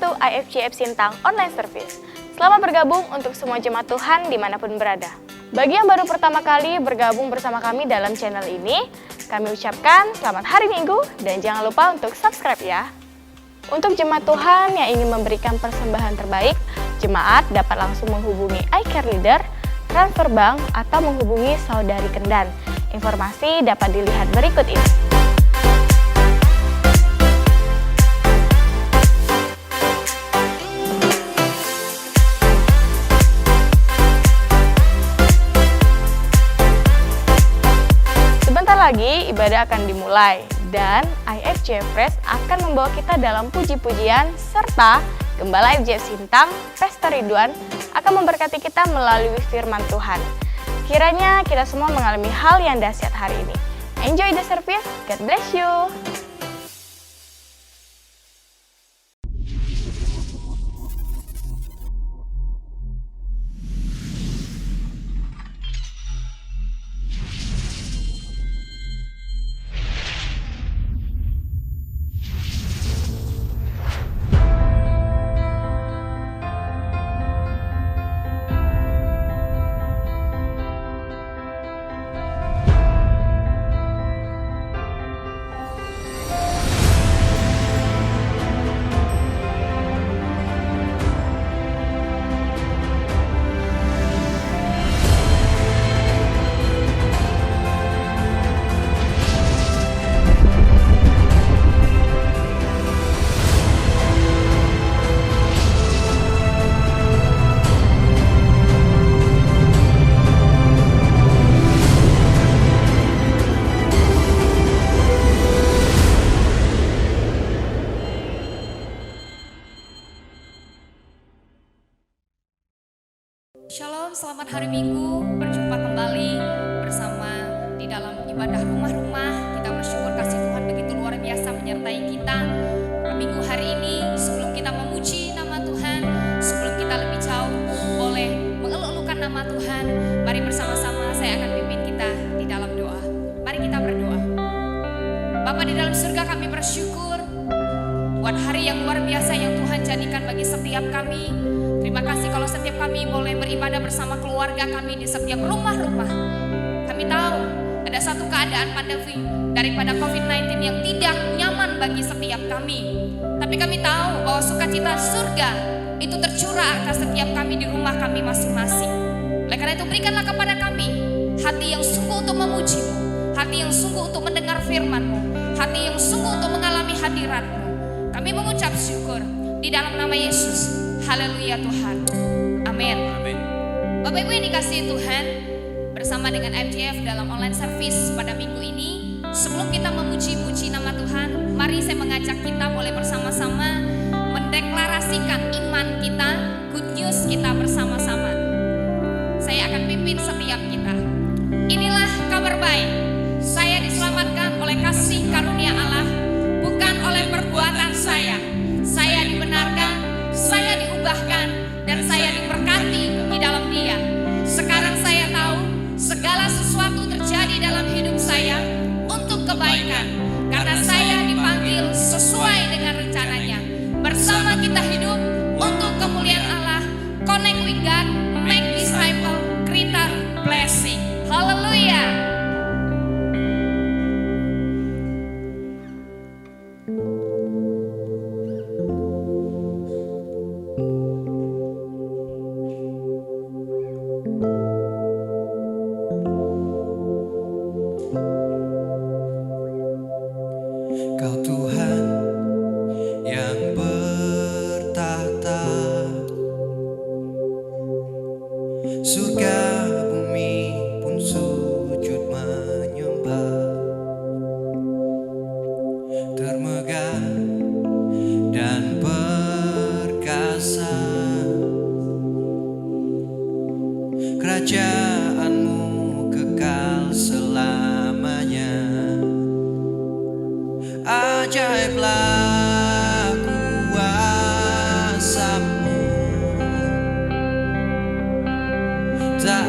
Welcome to IFJF Sintang Online Service. Selamat bergabung untuk semua jemaat Tuhan dimanapun berada. Bagi yang baru pertama kali bergabung bersama kami dalam channel ini, kami ucapkan selamat hari Minggu dan jangan lupa untuk subscribe ya. Untuk jemaat Tuhan yang ingin memberikan persembahan terbaik, jemaat dapat langsung menghubungi iCare Leader, transfer bank, atau menghubungi Saudari Kendan. Informasi dapat dilihat berikut ini. Sebentar lagi ibadah akan dimulai dan IFJF Fresh akan membawa kita dalam puji-pujian serta Gembala IFJF Sintang, Pastor Ridwan akan memberkati kita melalui firman Tuhan. Kiranya kita semua mengalami hal yang dahsyat hari ini. Enjoy the service, God bless you. Shalom, selamat hari Minggu, berjumpa kembali bersama di dalam ibadah rumah-rumah. Kita bersyukur kasih Tuhan begitu luar biasa menyertai kita. Minggu hari ini sebelum kita memuji nama Tuhan, sebelum kita lebih jauh boleh mengeluhkan nama Tuhan, mari bersama-sama saya akan pimpin kita di dalam doa. Mari kita berdoa. Bapa di dalam surga, kami bersyukur buat hari yang luar biasa yang Tuhan jadikan bagi setiap kami. Terima kasih kalau setiap kami boleh beribadah bersama keluarga kami di setiap rumah-rumah. Kami tahu ada satu keadaan pandemi daripada COVID-19 yang tidak nyaman bagi setiap kami. Tapi kami tahu bahwa sukacita surga itu tercurah atas setiap kami di rumah kami masing-masing. Oleh karena itu berikanlah kepada kami hati yang sungguh untuk memuji-Mu, hati yang sungguh untuk mendengar firman-Mu, hati yang sungguh untuk mengalami hadirat-Mu. Kami mengucap syukur di dalam nama Yesus. Haleluya Tuhan. Amin. Amin. Bapak Ibu yang dikasihi Tuhan, bersama dengan IFJF dalam online service pada minggu ini, sebelum kita memuji-puji nama Tuhan, mari saya mengajak kita boleh bersama-sama mendeklarasikan iman kita, good news kita bersama-sama. Saya akan pimpin setiap kita. Inilah kabar baik. Saya diselamatkan oleh kasih karunia Allah, bukan oleh perbuatan saya. Saya dibenarkan, saya diubahkan, dan saya diberkati di dalam Dia. Sekarang saya tahu segala sesuatu terjadi dalam hidup saya untuk kebaikan, karena saya dipanggil sesuai dengan rencananya. Bersama kita hidup untuk kemuliaan Allah. Connect with God, make disciple, greater blessing. Haleluya. Kau Tuhan yang bertahta, surga bumi pun sujud menyembah, termegah dan perkasa, kerajaanmu kekal selamanya. Ajaiblah kuasa-Mu, tak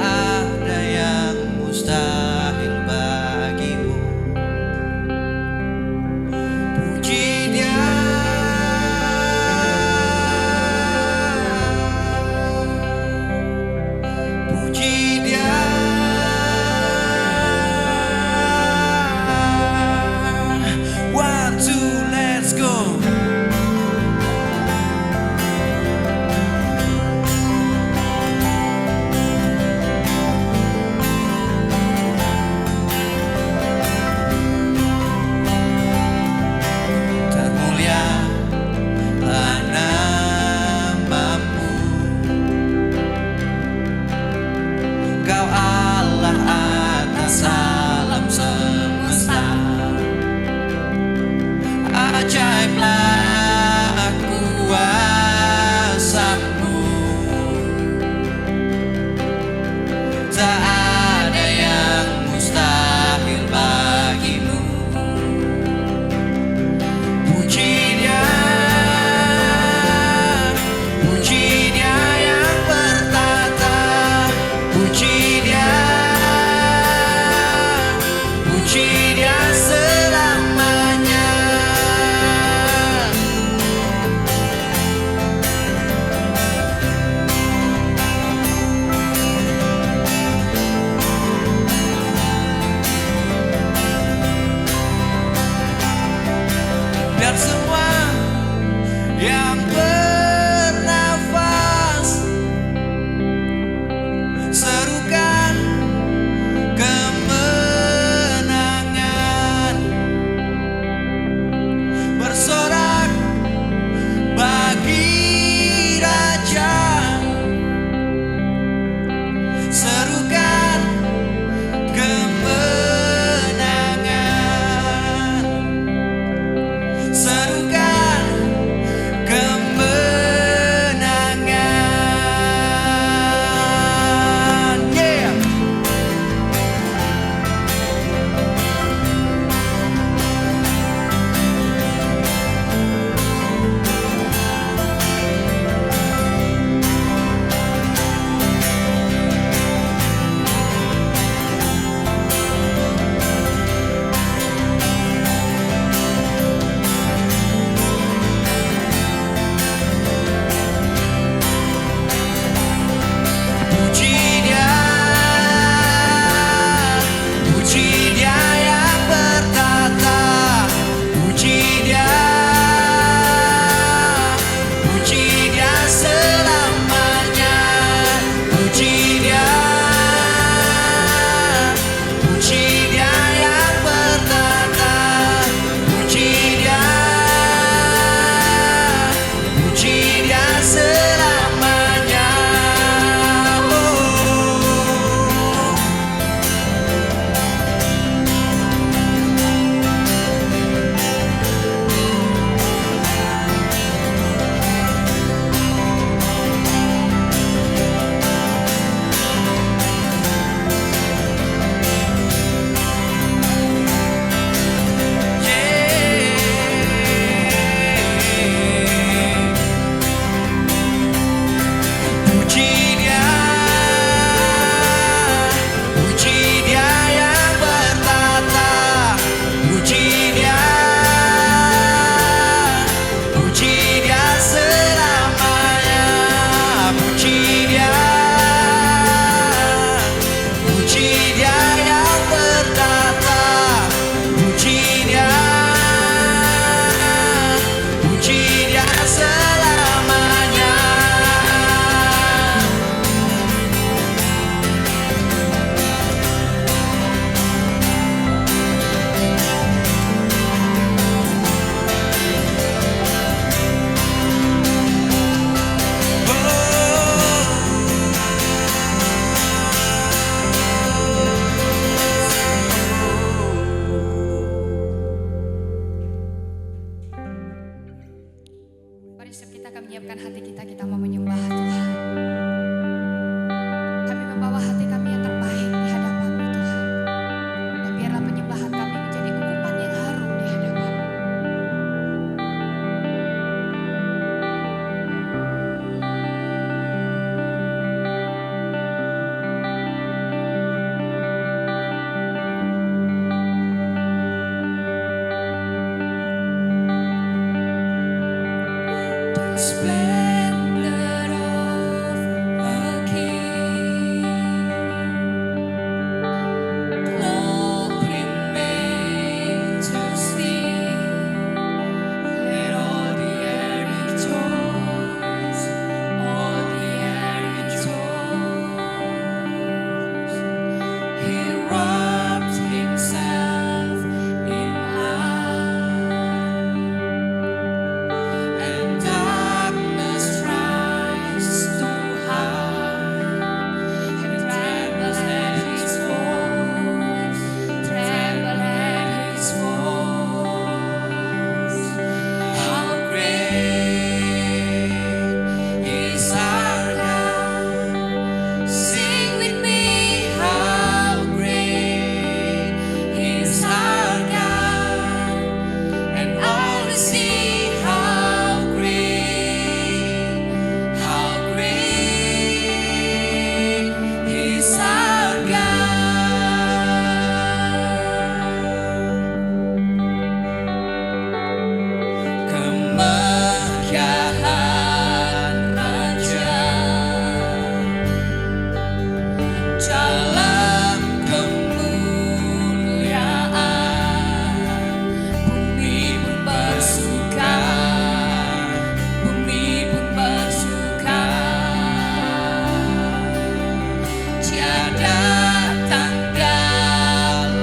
datang dalam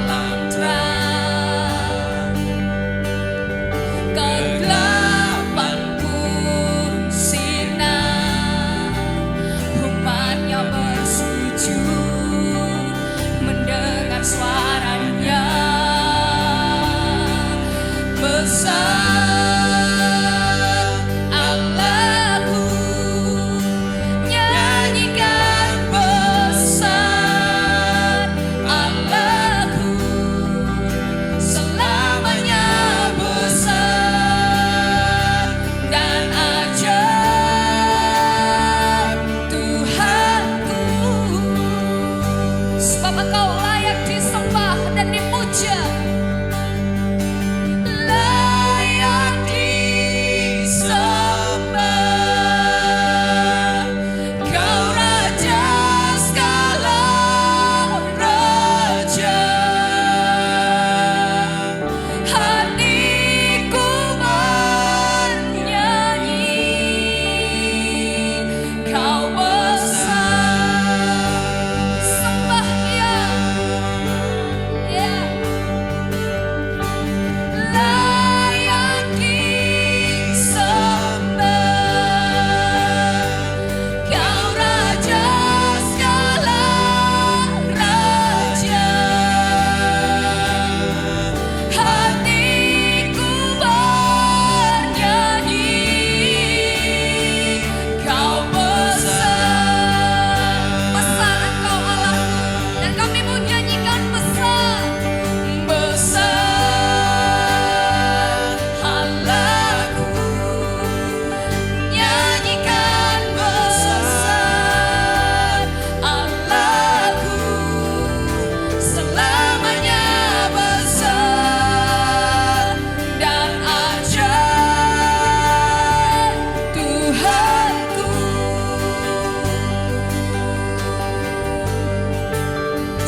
terang, kegelapan pun sinar, umatnya bersujud mendengar suaranya. Besar Allahku, nyanyikan besar Allahku, selamanya besar dan ajaib Tuhanku. Sebab Engkau layak disembah dan dipuja, layak disembah. Kau Raja segala raja, hatiku bernyanyi, Kau besar. Sembah Dia, ya. Layak disembah. Kau Raja segala raja, hatiku bernyanyi, Kau besar. Besar Engkau Allahku, dan kami mau nyanyikan besar. Besar Allahku, nyanyikan besar Allahku, selamanya besar dan ajaib Tuhanku.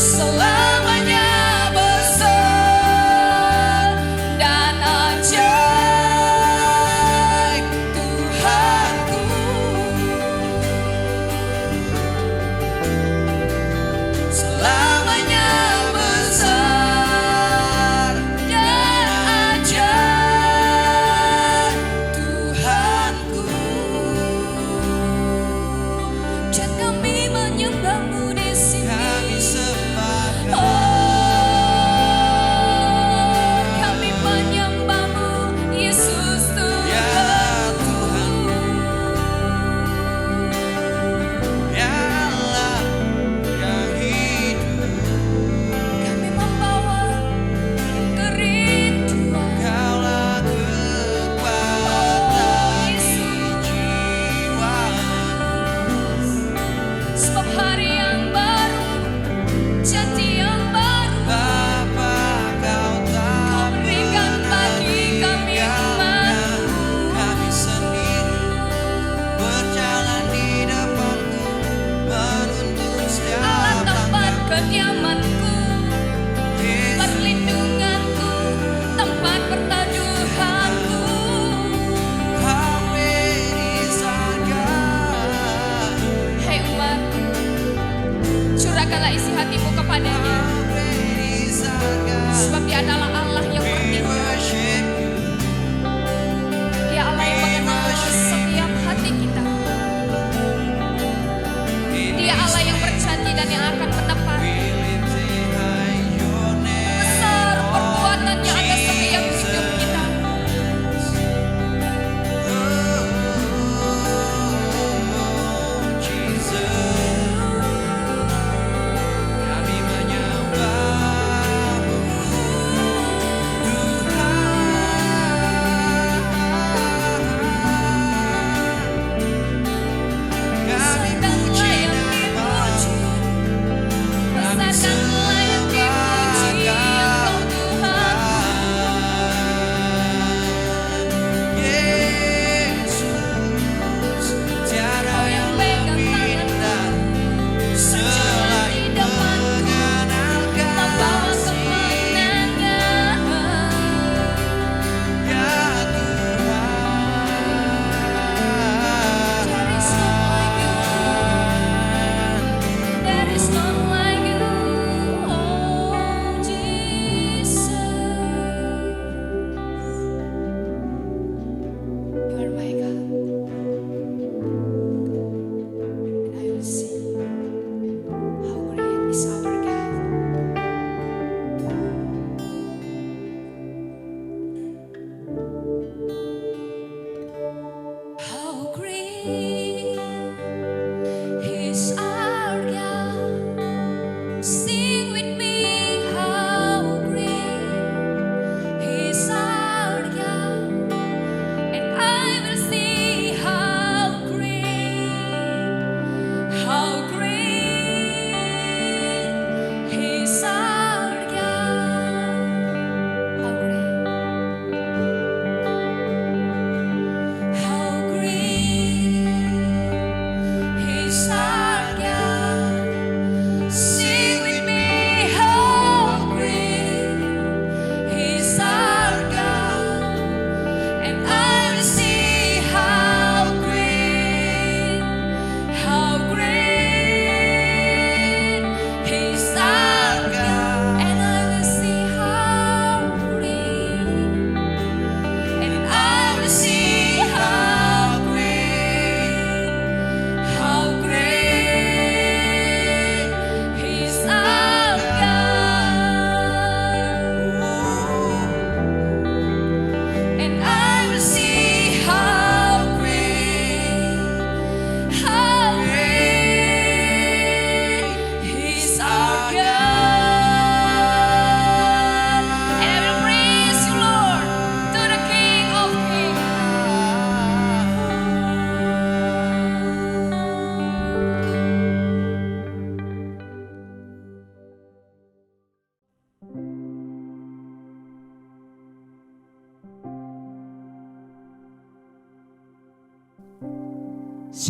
Selamanya besar dan ajaib Tuhanku. Selamanya besar dan ajaib Tuhanku. Dan kami menyembah-Mu di sini. Kami sembah Oh, kami menyembah-Mu, Yesus Ya Tuhan, ya Allah yang hidup. Kami membawa kerinduan. Kaulah kekuatan jiwa. Sebab hari yang baru, janji yang baru, Bapa, Kau tak Kau berikan bagi kami meninggalkan umat-Mu. kami sendiri, berjalan di depan-Mu, menuntun Allah setiap tempat langkah. kediamanku, Yesus, perlindunganku, tempat perteduhanku. Kau beri surga. Hei umatku, curahkanlah isi hatimu kepadanya, Kau beri surga. sebab Dia adalah Allah yang We bertindak. worship you. Dia Allah yang mengenal setiap hati kita. Dia Allah yang berjanji dan yang akan menepati. We lift high your name. Besar perbuatannya atas setiap hidup kita. Oh, Jesus, kami menyembah-Mu, Tuhan. Kami puji nama-Mu.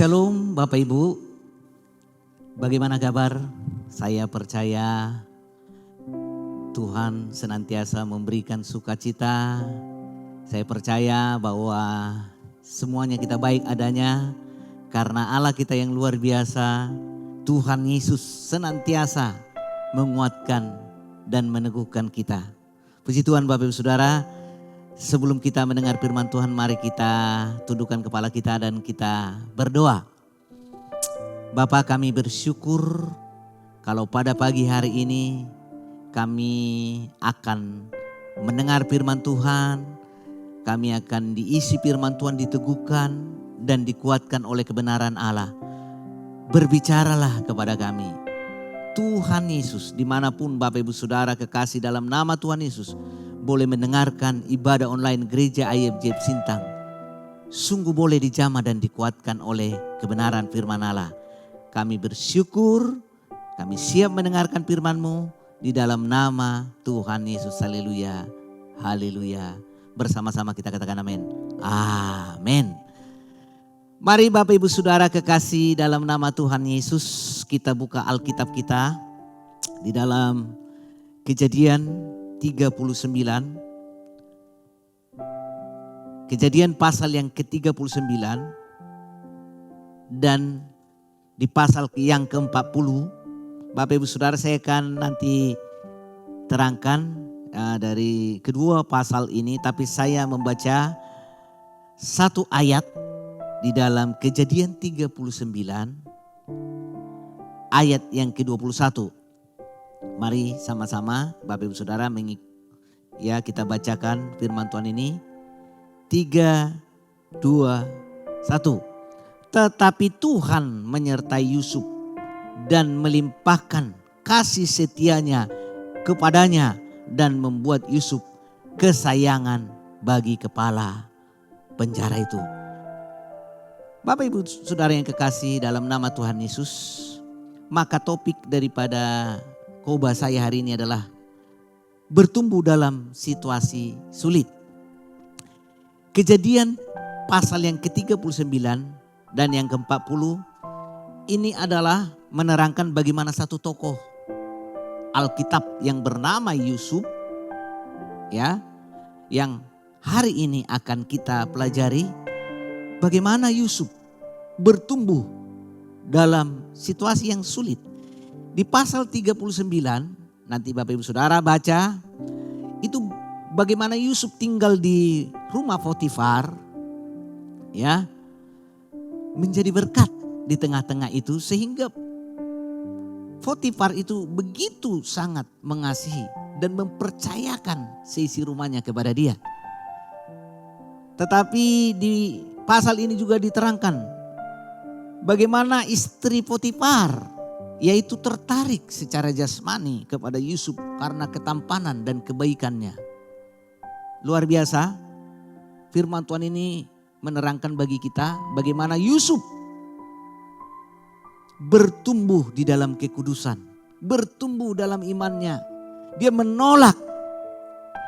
Shalom Bapak Ibu, bagaimana kabar? Saya percaya Tuhan senantiasa memberikan sukacita. Saya percaya bahwa semuanya kita baik adanya karena Allah kita yang luar biasa. Tuhan Yesus senantiasa menguatkan dan meneguhkan kita. Puji Tuhan Bapak Ibu Saudara, sebelum kita mendengar firman Tuhan, mari kita tundukkan kepala kita dan kita berdoa. Bapa, kami bersyukur kalau pada pagi hari ini kami akan mendengar firman Tuhan. Kami akan diisi firman Tuhan, diteguhkan dan dikuatkan oleh kebenaran Allah. Berbicaralah kepada kami. Tuhan Yesus, dimanapun Bapak Ibu Saudara kekasih dalam nama Tuhan Yesus boleh mendengarkan ibadah online Gereja IFJ Sintang. Sungguh boleh dijamah dan dikuatkan oleh kebenaran firman Allah. Kami bersyukur, kami siap mendengarkan firman-Mu di dalam nama Tuhan Yesus. Haleluya, haleluya. Bersama-sama kita katakan amin. Amin. Mari Bapak Ibu Saudara kekasih dalam nama Tuhan Yesus, kita buka Alkitab kita di dalam Kejadian 39. Kejadian pasal yang ke-39 dan di pasal yang ke-40. Bapak Ibu Saudara, saya akan nanti terangkan dari kedua pasal ini, tapi saya membaca satu ayat di dalam Kejadian 39 ayat yang ke-21. Mari sama-sama Bapak Ibu Saudara kita bacakan firman Tuhan ini. 3, 2, 1. Tetapi Tuhan menyertai Yusuf dan melimpahkan kasih setianya kepadanya dan membuat Yusuf kesayangan bagi kepala penjara itu. Bapak Ibu Saudara yang kekasih dalam nama Tuhan Yesus, maka topik daripada khotbah saya hari ini adalah bertumbuh dalam situasi sulit. Kejadian pasal yang ke-39 dan yang ke-40 ini adalah menerangkan bagaimana satu tokoh Alkitab yang bernama Yusuf, yang hari ini akan kita pelajari bagaimana Yusuf bertumbuh dalam situasi yang sulit. Di pasal 39 nanti Bapak Ibu Saudara baca itu bagaimana Yusuf tinggal di rumah Potifar, menjadi berkat di tengah-tengah itu sehingga Potifar itu begitu sangat mengasihi dan mempercayakan seisi rumahnya kepada dia. Tetapi di pasal ini juga diterangkan bagaimana istri Potifar yaitu tertarik secara jasmani kepada Yusuf karena ketampanan dan kebaikannya. Luar biasa, firman Tuhan ini menerangkan bagi kita bagaimana Yusuf bertumbuh di dalam kekudusan, bertumbuh dalam imannya. Dia menolak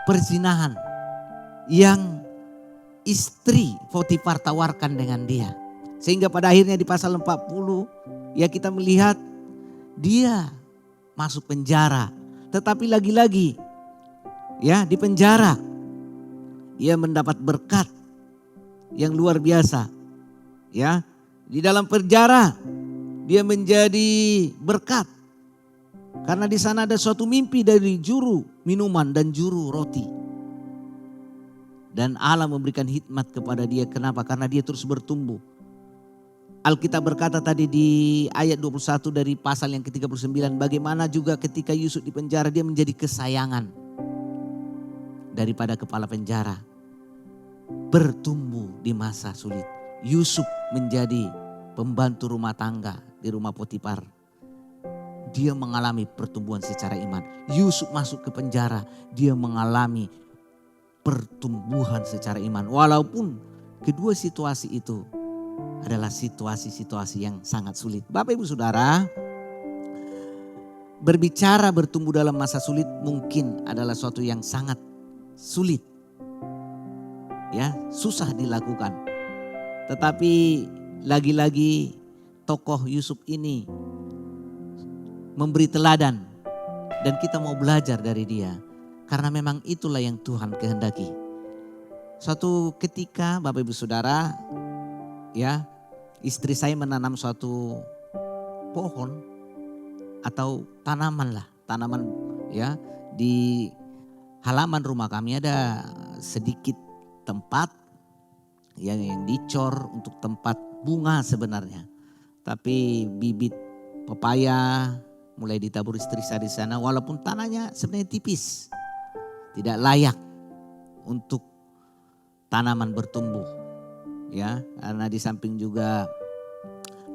perzinahan yang istri Potifar tawarkan dengan dia. Sehingga pada akhirnya di pasal 40 kita melihat dia masuk penjara. Tetapi lagi-lagi di penjara ia mendapat berkat yang luar biasa. Di dalam penjara dia menjadi berkat. Karena di sana ada suatu mimpi dari juru minuman dan juru roti. Dan Allah memberikan hikmat kepada dia. Kenapa? Karena dia terus bertumbuh. Alkitab berkata tadi di ayat 21 dari pasal yang ke-39. Bagaimana juga ketika Yusuf di penjara dia menjadi kesayangan daripada kepala penjara. Bertumbuh di masa sulit. Yusuf menjadi pembantu rumah tangga di rumah Potifar. Dia mengalami pertumbuhan secara iman. Yusuf masuk ke penjara. Dia mengalami pertumbuhan secara iman. Walaupun kedua situasi itu adalah situasi-situasi yang sangat sulit. Bapak Ibu Saudara, berbicara bertumbuh dalam masa sulit mungkin adalah suatu yang sangat sulit. Susah dilakukan. Tetapi lagi-lagi tokoh Yusuf ini memberi teladan dan kita mau belajar dari dia. Karena memang itulah yang Tuhan kehendaki. Suatu ketika Bapak Ibu Saudara, ya, istri saya menanam suatu pohon atau tanaman ya, di halaman rumah kami ada sedikit tempat yang dicor untuk tempat bunga sebenarnya. Tapi bibit pepaya mulai ditabur istri saya di sana, walaupun tanahnya sebenarnya tipis. Tidak layak untuk tanaman bertumbuh. Ya, karena di samping juga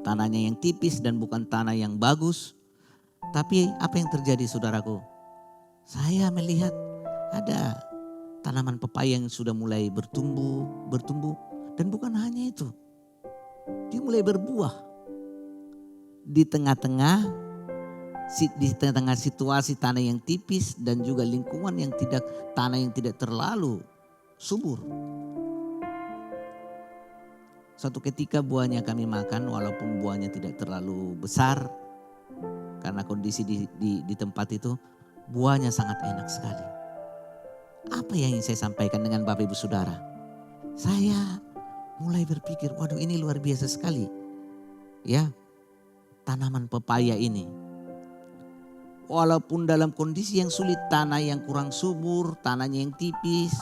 tanahnya yang tipis dan bukan tanah yang bagus. Tapi apa yang terjadi saudaraku? Saya melihat ada tanaman pepaya yang sudah mulai bertumbuh. Dan bukan hanya itu. Dia mulai berbuah. Di tengah-tengah situasi tanah yang tipis dan juga lingkungan yang tanah yang tidak terlalu subur. Suatu ketika buahnya kami makan walaupun buahnya tidak terlalu besar. Karena kondisi di tempat itu buahnya sangat enak sekali. Apa yang ingin saya sampaikan dengan Bapak Ibu Saudara? Saya mulai berpikir, waduh ini luar biasa sekali. Ya, tanaman pepaya ini. Walaupun dalam kondisi yang sulit, tanah yang kurang subur, tanahnya yang tipis,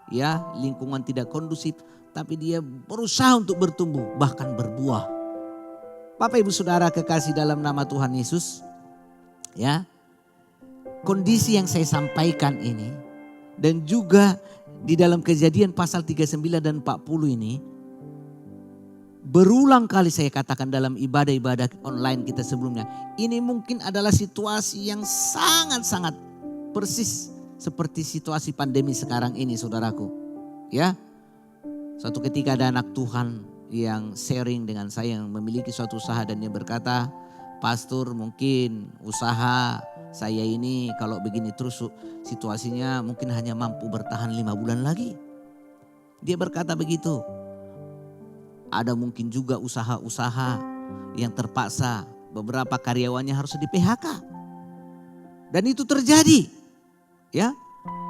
ya, lingkungan tidak kondusif, tapi dia berusaha untuk bertumbuh, bahkan berbuah. Bapak Ibu Saudara kekasih dalam nama Tuhan Yesus, ya, kondisi yang saya sampaikan ini dan juga di dalam Kejadian pasal 39 dan 40 ini berulang kali saya katakan dalam ibadah-ibadah online kita sebelumnya. Ini mungkin adalah situasi yang sangat-sangat persis seperti situasi pandemi sekarang ini saudaraku. Ya, suatu ketika ada anak Tuhan yang sharing dengan saya yang memiliki suatu usaha dan dia berkata, "Pastor, mungkin usaha saya ini kalau begini terus situasinya mungkin hanya mampu bertahan 5 bulan lagi." Dia berkata begitu. Ada mungkin juga usaha-usaha yang terpaksa beberapa karyawannya harus di PHK. Dan itu terjadi. Ya.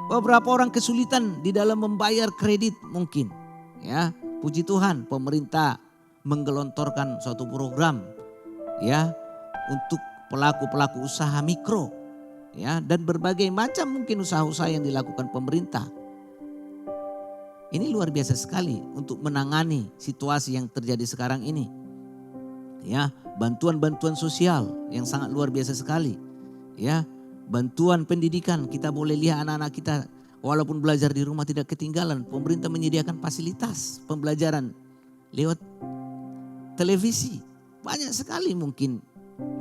Beberapa orang kesulitan di dalam membayar kredit mungkin. Ya, puji Tuhan pemerintah menggelontorkan suatu program ya untuk pelaku-pelaku usaha mikro. Ya, dan berbagai macam mungkin usaha-usaha yang dilakukan pemerintah. Ini luar biasa sekali untuk menangani situasi yang terjadi sekarang ini. Ya, bantuan-bantuan sosial yang sangat luar biasa sekali. Ya, bantuan pendidikan, kita boleh lihat anak-anak kita walaupun belajar di rumah tidak ketinggalan. Pemerintah menyediakan fasilitas pembelajaran lewat televisi. Banyak sekali mungkin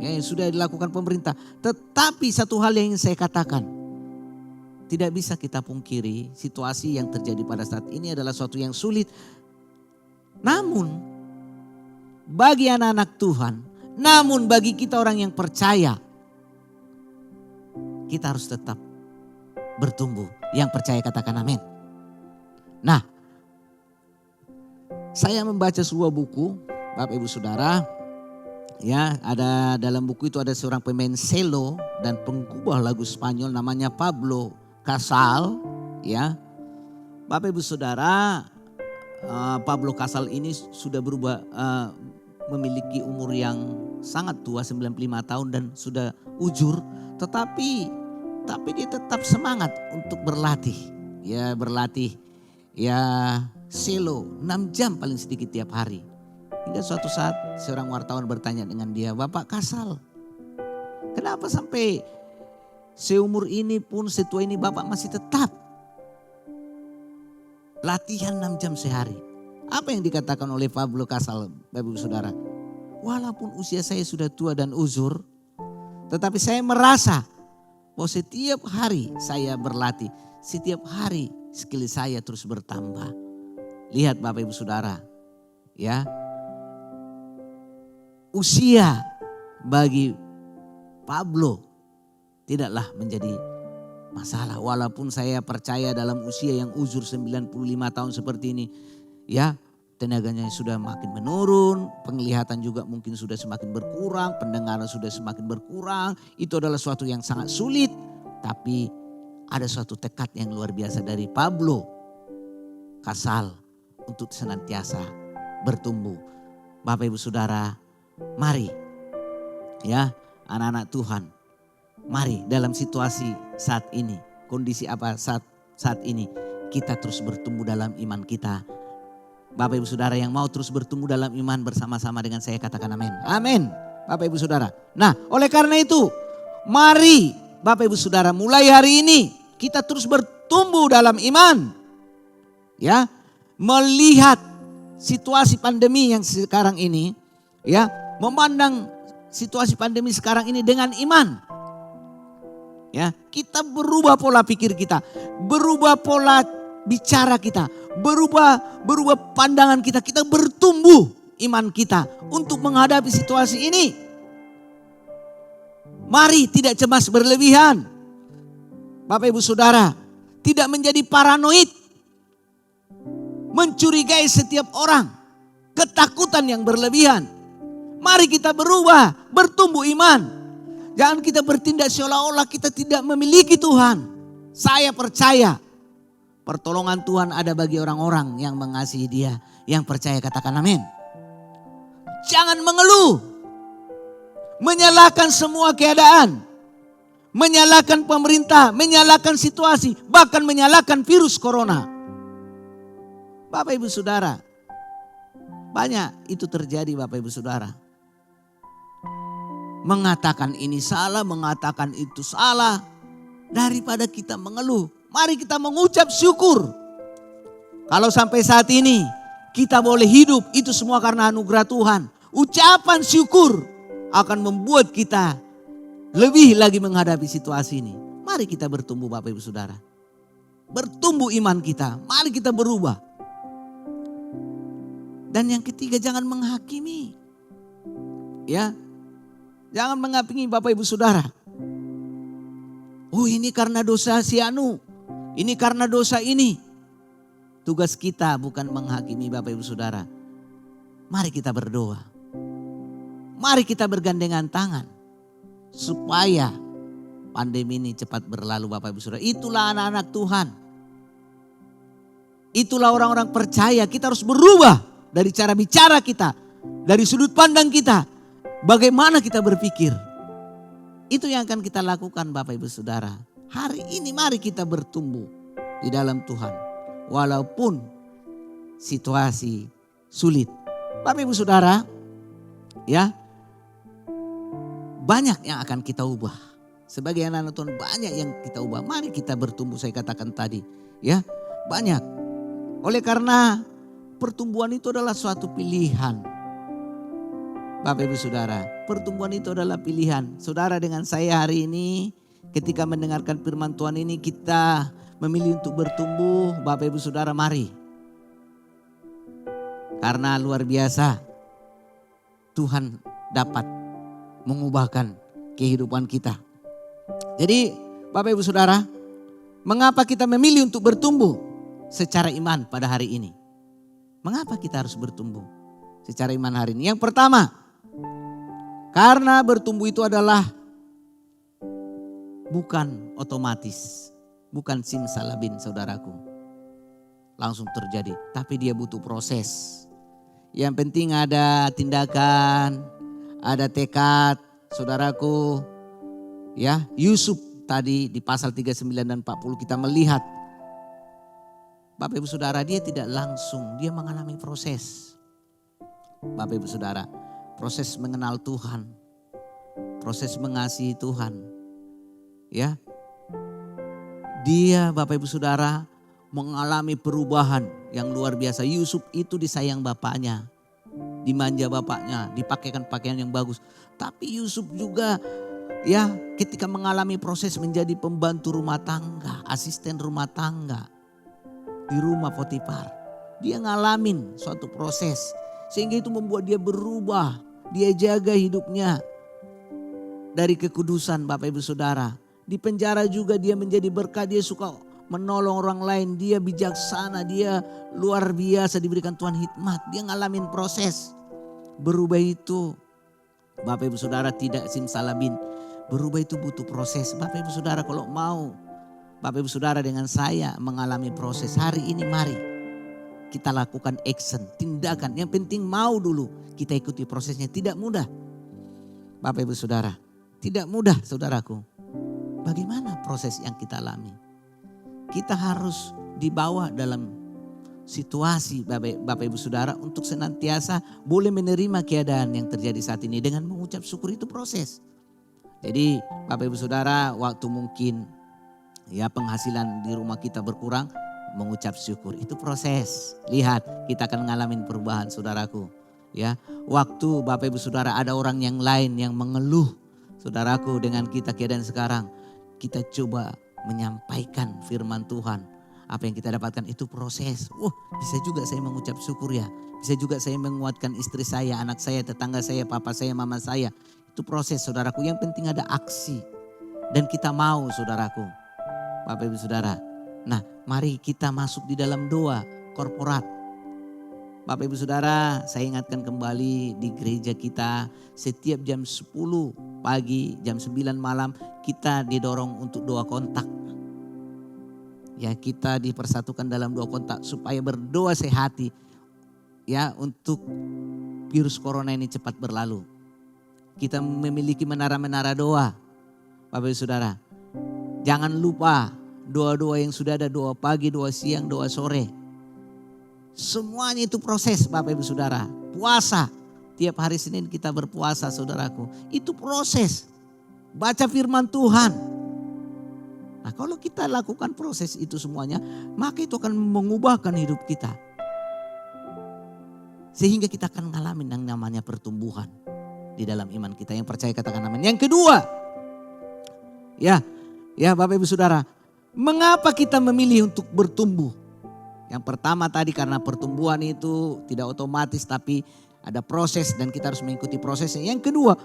ya, yang sudah dilakukan pemerintah. Tetapi satu hal yang ingin saya katakan. Tidak bisa kita pungkiri situasi yang terjadi pada saat ini adalah suatu yang sulit. Namun bagi anak-anak Tuhan, namun bagi kita orang yang percaya, kita harus tetap bertumbuh. Yang percaya katakan amin. Nah, saya membaca sebuah buku, Bapak Ibu Saudara. Ya, ada dalam buku itu ada seorang pemain cello dan pengubah lagu Spanyol namanya Pablo Casal, ya. Bapak Ibu Saudara, Pablo Casal ini sudah memiliki umur yang sangat tua, 95 tahun dan sudah ujur, tetapi dia tetap semangat untuk berlatih. Ya, berlatih ya cello 6 jam paling sedikit tiap hari. Hingga suatu saat seorang wartawan bertanya dengan dia, "Bapak Casal, kenapa sampai seumur ini pun, setua ini Bapak masih tetap latihan 6 jam sehari?" Apa yang dikatakan oleh Pablo Casal, Bapak Saudara? "Walaupun usia saya sudah tua dan uzur, tetapi saya merasa bahwa setiap hari saya berlatih, setiap hari skill saya terus bertambah." Lihat Bapak Ibu Saudara, ya. Usia bagi Pablo tidaklah menjadi masalah. Walaupun saya percaya dalam usia yang uzur 95 tahun seperti ini. Ya, tenaganya sudah makin menurun, penglihatan juga mungkin sudah semakin berkurang, pendengaran sudah semakin berkurang. Itu adalah suatu yang sangat sulit, tapi ada suatu tekad yang luar biasa dari Pablo Casal untuk senantiasa bertumbuh. Bapak Ibu Saudara, mari ya anak-anak Tuhan, mari dalam situasi saat ini, kondisi apa saat ini, kita terus bertumbuh dalam iman kita. Bapak Ibu Saudara yang mau terus bertumbuh dalam iman bersama-sama dengan saya, katakan amin. Amin Bapak Ibu Saudara. Nah oleh karena itu mari Bapak Ibu Saudara mulai hari ini kita terus bertumbuh dalam iman. Ya, melihat situasi pandemi yang sekarang ini, ya, memandang situasi pandemi sekarang ini dengan iman. Ya, kita berubah pola pikir kita, berubah pola bicara kita, berubah pandangan kita, kita bertumbuh iman kita untuk menghadapi situasi ini. Mari tidak cemas berlebihan. Bapak Ibu Saudara, tidak menjadi paranoid, mencurigai setiap orang, ketakutan yang berlebihan. Mari kita berubah, bertumbuh iman. Jangan kita bertindak seolah-olah kita tidak memiliki Tuhan. Saya percaya pertolongan Tuhan ada bagi orang-orang yang mengasihi Dia, yang percaya, katakan amin. Jangan mengeluh, menyalahkan semua keadaan, menyalahkan pemerintah, menyalahkan situasi, bahkan menyalahkan virus corona. Bapak Ibu Saudara, banyak itu terjadi Bapak Ibu Saudara. Mengatakan ini salah, mengatakan itu salah. Daripada kita mengeluh, mari kita mengucap syukur. Kalau sampai saat ini kita boleh hidup, itu semua karena anugerah Tuhan. Ucapan syukur akan membuat kita lebih lagi menghadapi situasi ini. Mari kita bertumbuh Bapak Ibu Saudara. Bertumbuh iman kita, mari kita berubah. Dan yang ketiga, jangan menghakimi. Ya, jangan menghakimi Bapak Ibu Saudara. Oh ini karena dosa si anu, ini karena dosa ini. Tugas kita bukan menghakimi Bapak Ibu Saudara. Mari kita berdoa. Mari kita bergandengan tangan. Supaya pandemi ini cepat berlalu Bapak Ibu Saudara. Itulah anak-anak Tuhan. Itulah orang-orang percaya. Kita harus berubah dari cara bicara kita. Dari sudut pandang kita. Bagaimana kita berpikir. Itu yang akan kita lakukan Bapak Ibu Saudara. Hari ini mari kita bertumbuh di dalam Tuhan. Walaupun situasi sulit. Bapak Ibu Saudara, ya, banyak yang akan kita ubah. Sebagai anak-anak Tuhan banyak yang kita ubah. Mari kita bertumbuh, saya katakan tadi. Ya, banyak. Oleh karena pertumbuhan itu adalah suatu pilihan. Bapak Ibu Saudara, pertumbuhan itu adalah pilihan. Saudara dengan saya hari ini ketika mendengarkan firman Tuhan ini kita memilih untuk bertumbuh. Bapak Ibu Saudara mari. Karena luar biasa Tuhan dapat mengubahkan kehidupan kita. Jadi Bapak Ibu Saudara, mengapa kita memilih untuk bertumbuh secara iman pada hari ini? Mengapa kita harus bertumbuh secara iman hari ini? Yang pertama, karena bertumbuh itu adalah bukan otomatis, bukan simsalabim saudaraku. Langsung terjadi, tapi dia butuh proses. Yang penting ada tindakan, ada tekad, saudaraku. Ya, Yusuf tadi di pasal 39 dan 40 kita melihat Bapak Ibu Saudara, dia tidak langsung, dia mengalami proses. Bapak Ibu Saudara, proses mengenal Tuhan, proses mengasihi Tuhan. Ya. Dia Bapak Ibu Saudara mengalami perubahan yang luar biasa. Yusuf itu disayang bapaknya, dimanja bapaknya, dipakaikan pakaian yang bagus. Tapi Yusuf juga ya ketika mengalami proses menjadi pembantu rumah tangga, asisten rumah tangga di rumah Potifar. Dia ngalamin suatu proses sehingga itu membuat dia berubah. Dia jaga hidupnya dari kekudusan Bapak Ibu Saudara. Di penjara juga dia menjadi berkat, dia suka menolong orang lain, dia bijaksana, dia luar biasa, diberikan Tuhan hikmat. Dia ngalamin proses. Berubah itu, Bapak Ibu Saudara, tidak simsalabim. Berubah itu butuh proses. Bapak Ibu Saudara, kalau mau Bapak Ibu Saudara dengan saya mengalami proses hari ini, mari kita lakukan action, tindakan. Yang penting mau dulu kita ikuti prosesnya. Tidak mudah Bapak Ibu Saudara, tidak mudah saudaraku. Bagaimana proses yang kita alami? Kita harus dibawa dalam situasi Bapak Ibu Saudara untuk senantiasa boleh menerima keadaan yang terjadi saat ini dengan mengucap syukur. Itu proses. Jadi Bapak Ibu Saudara, waktu mungkin ya penghasilan di rumah kita berkurang, mengucap syukur itu proses. Lihat, kita akan ngalamin perubahan saudaraku. Ya, waktu Bapak Ibu Saudara ada orang yang lain yang mengeluh saudaraku dengan kita keadaan sekarang, kita coba menyampaikan firman Tuhan. Apa yang kita dapatkan itu proses. Bisa juga saya mengucap syukur ya. Bisa juga saya menguatkan istri saya, anak saya, tetangga saya, papa saya, mama saya. Itu proses saudaraku. Yang penting ada aksi. Dan kita mau saudaraku. Bapak Ibu Saudara. Nah, mari kita masuk di dalam doa korporat. Bapak Ibu Saudara, saya ingatkan kembali di gereja kita setiap jam 10 pagi, jam 9 malam kita didorong untuk doa kontak. Ya, kita dipersatukan dalam doa kontak supaya berdoa sehati ya untuk virus corona ini cepat berlalu. Kita memiliki menara-menara doa. Bapak Ibu Saudara, jangan lupa doa-doa yang sudah ada, doa pagi, doa siang, doa sore. Semuanya itu proses Bapak Ibu Saudara. Puasa, tiap hari Senin kita berpuasa saudaraku. Itu proses. Baca firman Tuhan. Nah, kalau kita lakukan proses itu semuanya, maka itu akan mengubahkan hidup kita. Sehingga kita akan ngalamin yang namanya pertumbuhan di dalam iman kita. Yang percaya katakan amin. Yang kedua, ya Bapak Ibu Saudara, mengapa kita memilih untuk bertumbuh? Yang pertama tadi karena pertumbuhan itu tidak otomatis tapi ada proses dan kita harus mengikuti prosesnya. Yang kedua,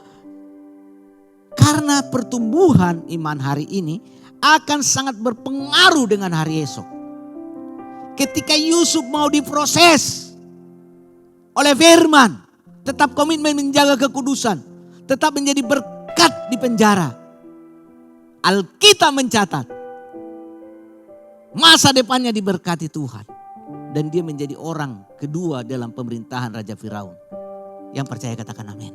karena pertumbuhan iman hari ini akan sangat berpengaruh dengan hari esok. Ketika Yusuf mau diproses oleh firman, tetap komitmen menjaga kekudusan, tetap menjadi berkat di penjara. Alkitab mencatat masa depannya diberkati Tuhan. Dan dia menjadi orang kedua dalam pemerintahan Raja Firaun. Yang percaya katakan amin.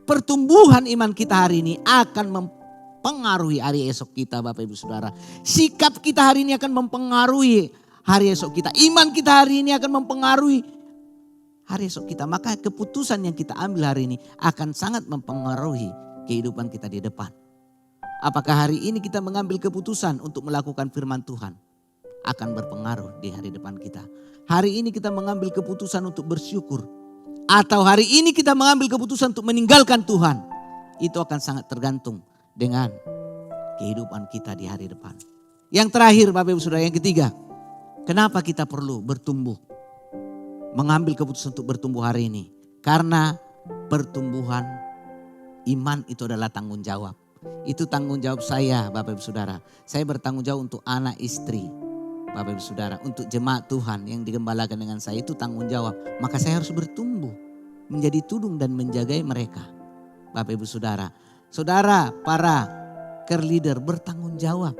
Pertumbuhan iman kita hari ini akan mempengaruhi hari esok kita Bapak Ibu Saudara. Sikap kita hari ini akan mempengaruhi hari esok kita. Iman kita hari ini akan mempengaruhi hari esok kita. Maka keputusan yang kita ambil hari ini akan sangat mempengaruhi kehidupan kita di depan. Apakah hari ini kita mengambil keputusan untuk melakukan firman Tuhan? Akan berpengaruh di hari depan kita. Hari ini kita mengambil keputusan untuk bersyukur. Atau hari ini kita mengambil keputusan untuk meninggalkan Tuhan. Itu akan sangat tergantung dengan kehidupan kita di hari depan. Yang terakhir Bapak Ibu Saudara, yang ketiga. Kenapa kita perlu bertumbuh? Mengambil keputusan untuk bertumbuh hari ini. Karena pertumbuhan iman itu adalah tanggung jawab. Itu tanggung jawab saya Bapak Ibu Saudara. Saya bertanggung jawab untuk anak istri. Bapak Ibu Saudara, untuk jemaat Tuhan yang digembalakan dengan saya itu tanggung jawab. Maka saya harus bertumbuh menjadi tudung dan menjagai mereka. Bapak Ibu Saudara, saudara para care leader bertanggung jawab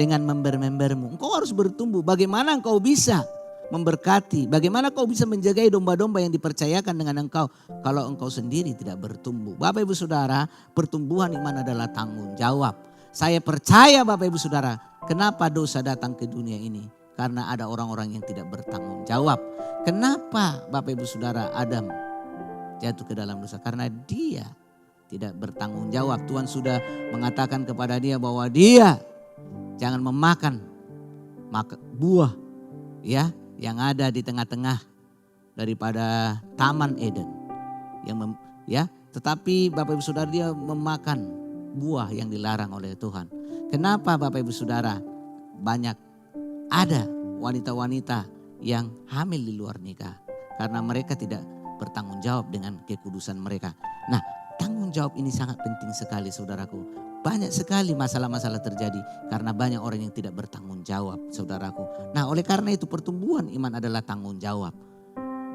dengan member-membermu. Engkau harus bertumbuh. Bagaimana engkau bisa memberkati? Bagaimana engkau bisa menjagai domba-domba yang dipercayakan dengan engkau kalau engkau sendiri tidak bertumbuh? Bapak Ibu Saudara, pertumbuhan iman adalah tanggung jawab. Saya percaya Bapak Ibu Saudara, kenapa dosa datang ke dunia ini? Karena ada orang-orang yang tidak bertanggung jawab. Kenapa Bapak Ibu Saudara Adam jatuh ke dalam dosa? Karena dia tidak bertanggung jawab. Tuhan sudah mengatakan kepada dia bahwa dia jangan memakan buah ya yang ada di tengah-tengah daripada Taman Eden. Tetapi Bapak Ibu Saudara dia memakan buah yang dilarang oleh Tuhan. Kenapa Bapak Ibu Saudara banyak ada wanita-wanita yang hamil di luar nikah? Karena mereka tidak bertanggung jawab dengan kekudusan mereka. Nah, tanggung jawab ini sangat penting sekali saudaraku. banyak sekali masalah-masalah terjadi karena banyak orang yang tidak bertanggung jawab, saudaraku. Nah, oleh karena itu pertumbuhan iman adalah tanggung jawab.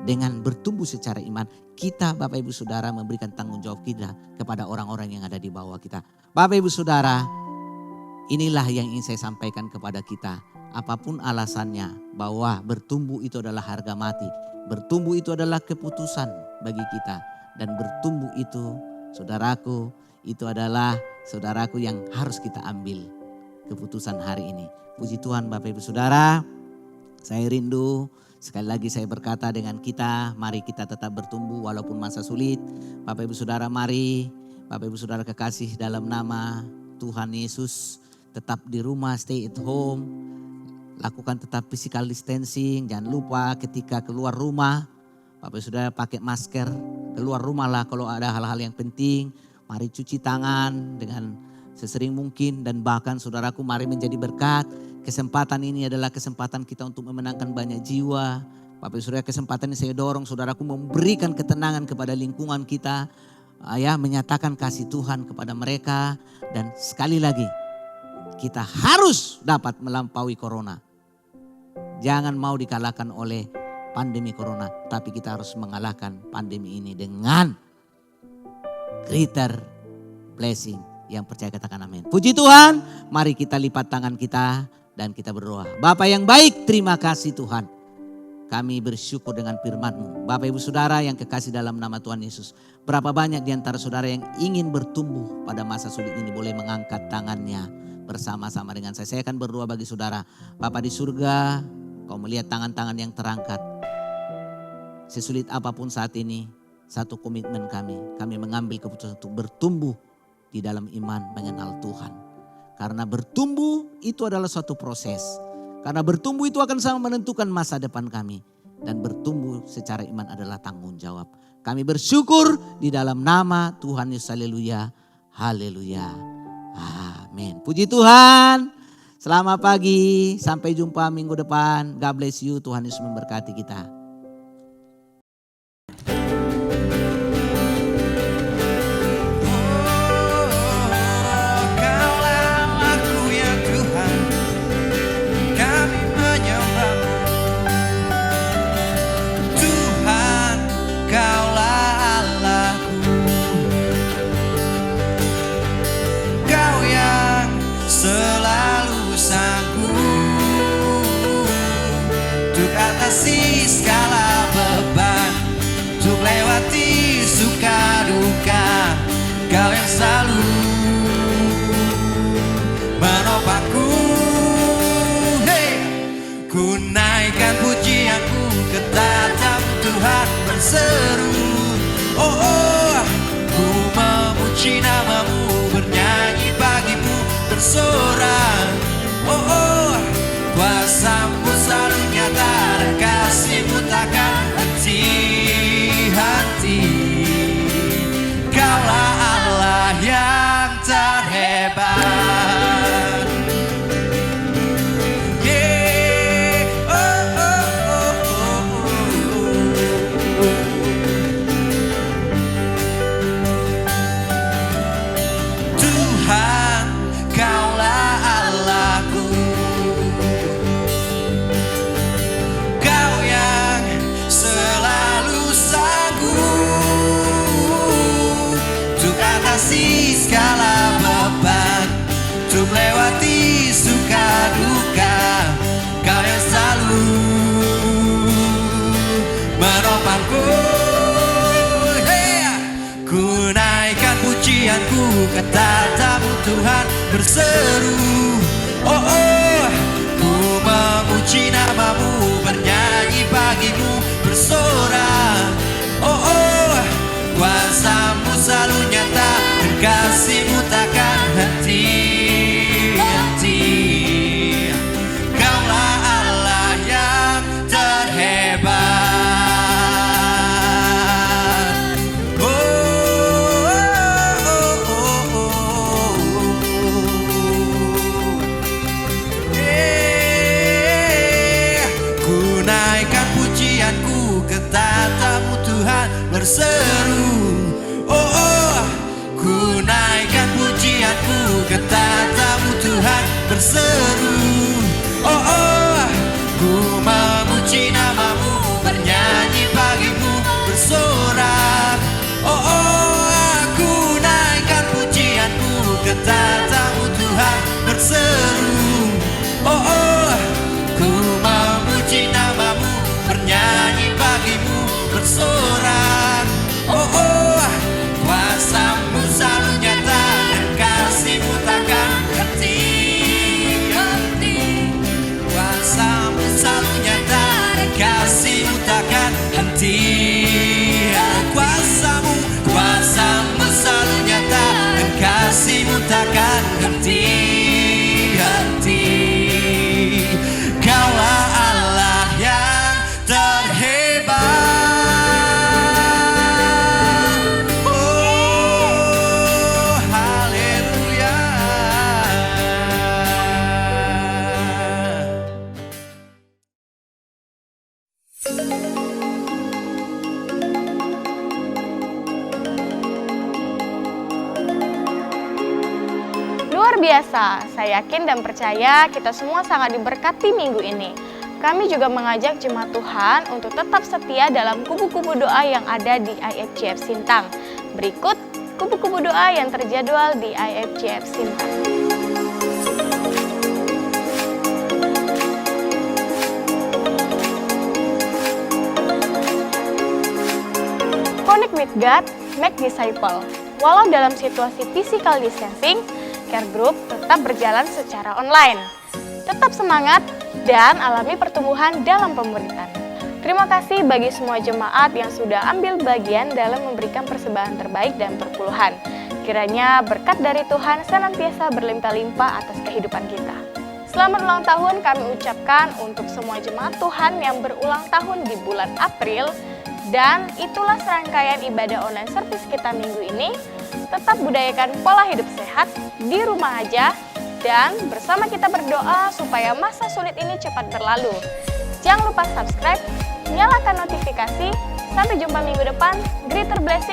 Dengan bertumbuh secara iman, kita Bapak Ibu Saudara memberikan tanggung jawab kita kepada orang-orang yang ada di bawah kita. Bapak Ibu Saudara, inilah yang ingin saya sampaikan kepada kita. Apapun alasannya, bahwa bertumbuh itu adalah harga mati. Bertumbuh itu adalah keputusan bagi kita. Dan bertumbuh itu, saudaraku, itu adalah saudaraku yang harus kita ambil keputusan hari ini. Puji Tuhan Bapak Ibu Saudara, saya rindu sekali lagi saya berkata dengan kita, mari kita tetap bertumbuh walaupun masa sulit. Bapak Ibu Saudara, mari Bapak Ibu Saudara kekasih dalam nama Tuhan Yesus, tetap di rumah, stay at home, lakukan tetap physical distancing. Jangan lupa ketika keluar rumah, Bapak Ibu Saudara pakai masker, keluar rumah lah kalau ada hal-hal yang penting. Mari cuci tangan dengan sesering mungkin dan bahkan saudaraku mari menjadi berkat. Kesempatan ini adalah kesempatan kita untuk memenangkan banyak jiwa. Bapak Ibu Saudara, kesempatan ini saya dorong saudaraku memberikan ketenangan kepada lingkungan kita. Ya, menyatakan kasih Tuhan kepada mereka. Dan sekali lagi kita harus dapat melampaui corona. Jangan mau dikalahkan oleh pandemi corona. Tapi kita harus mengalahkan pandemi ini dengan greater blessing. Yang percaya katakan amin. Puji Tuhan, mari kita lipat tangan kita dan kita berdoa. Bapa yang baik, terima kasih Tuhan. Kami bersyukur dengan firman-Mu. Bapak Ibu Saudara yang kekasih dalam nama Tuhan Yesus. Berapa banyak di antara saudara yang ingin bertumbuh pada masa sulit ini boleh mengangkat tangannya bersama-sama dengan saya. Saya akan berdoa bagi saudara. Bapa di surga, Kau melihat tangan-tangan yang terangkat. Sesulit apapun saat ini, satu komitmen kami mengambil keputusan untuk bertumbuh di dalam iman mengenal Tuhan. Karena bertumbuh itu adalah suatu proses. Karena bertumbuh itu akan sangat menentukan masa depan kami. Dan bertumbuh secara iman adalah tanggung jawab. Kami bersyukur di dalam nama Tuhan Yesus. Haleluya. Haleluya. Amin. Puji Tuhan. Selamat pagi. Sampai jumpa minggu depan. God bless you. Tuhan Yesus memberkati kita. Atasi segala beban, untuk lewati suka duka, Kau yang selalu menopangku. Hey, ku naikkan pujianku ke tatap Tuhan berseru. Oh, oh, ku memuji namamu, bernyanyi bagimu, bersorak. Oh, oh, kuasamu selalu nyata dan kasihmu takkan henti-henti. Kaulah Allah yang terhebat. Yeah. Oh, oh, oh, oh, oh. Tuhan, Kaulah Allahku. Segala beban, untuk lewati suka duka, Kau yang selalu menopangku. Hey, ku naikkan pujianku ke tatap-Mu Tuhan berseru. Oh, oh, ku memuji namamu, bernyanyi bagimu, bersorak. Oh, oh, kuasamu selalu nyata, dan kasihmu takkan henti-henti. Kaulah Allah yang terhebat. Oh, oh, oh, oh, oh. Ku naikkan pujianku ke tatap-Mu Tuhan berseru. Oh, oh, ku naikkan pujianku Luar biasa, saya yakin dan percaya kita semua sangat diberkati minggu ini. Kami juga mengajak jemaat Tuhan untuk tetap setia dalam kubu-kubu doa yang ada di IFJF Sintang. Berikut kubu-kubu doa yang terjadwal di IFJF Sintang. Connect with God, make disciple. Walau dalam situasi physical distancing, Care Group tetap berjalan secara online. Tetap semangat dan alami pertumbuhan dalam pemuritan. Terima kasih bagi semua jemaat yang sudah ambil bagian dalam memberikan persembahan terbaik dan perpuluhan. Kiranya berkat dari Tuhan senantiasa berlimpah-limpah atas kehidupan kita. Selamat ulang tahun kami ucapkan untuk semua jemaat Tuhan yang berulang tahun di bulan April. Dan itulah serangkaian ibadah online service kita minggu ini. Tetap budayakan pola hidup sehat di rumah aja. Dan bersama kita berdoa supaya masa sulit ini cepat berlalu. Jangan lupa subscribe, nyalakan notifikasi. Sampai jumpa minggu depan. Greater blessing.